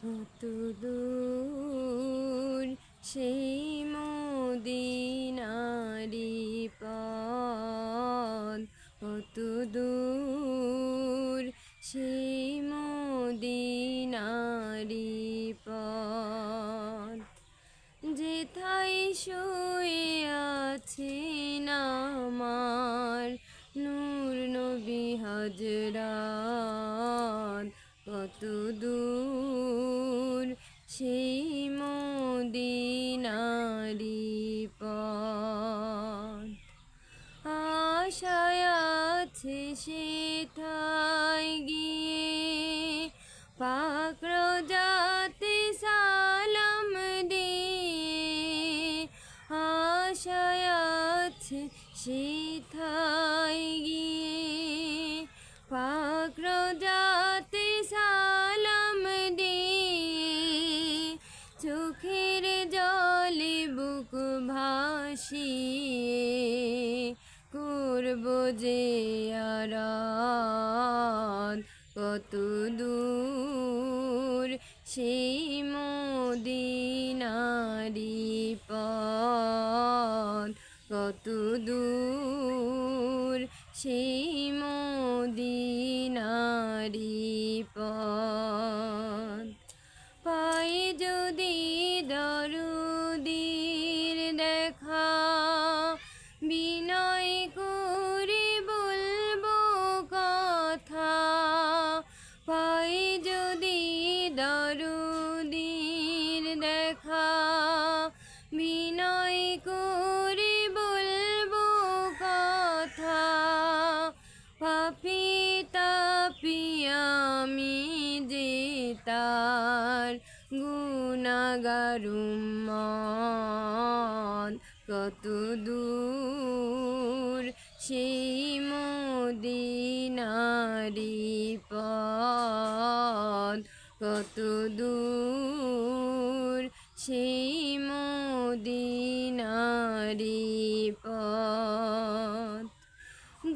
কত দূর সেই মদিনারি পথ, কত দূর সেই মদিনারি পথ, যেথায় শুয়ে আছেন আমার নূর নবী হযরত, কত দূর সেই মদিনারি পথ, আশায় আছে সেথায় গিয়ে পাক রোজাতে সালাম দিয়ে, আশায় আছে সেথায় গিয়ে পাক রোজাতে সালাম দিয়ে, চোখের জলে বুক ভাসিয়ে করব যে আরাধ, কত দূর সেই মদিনারি পথ, কত দূর সেই মদিনারি পথ, পায়ে যদি দরুদীর দেখা বিনয় করে বলবো কথা, পায়ে যদি দরুদীর দেখা বিনয় করে বলবো কথা, পাপী তাপী আমি যে তার গুনাহগার উম্মত, কত দূর সেই মদিনারি পথ, কত দূর সেই মদিনারি পথ,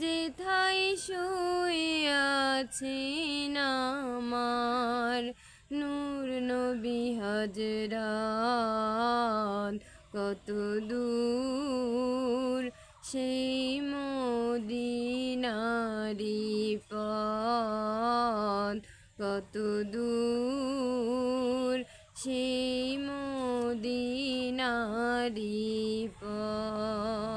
যেথায় শুয়ে আছেন আমার নূর নবী হযরত, কত দূর সেই মদিনারি পথ, কত দূর সেই মদিনারি পথ।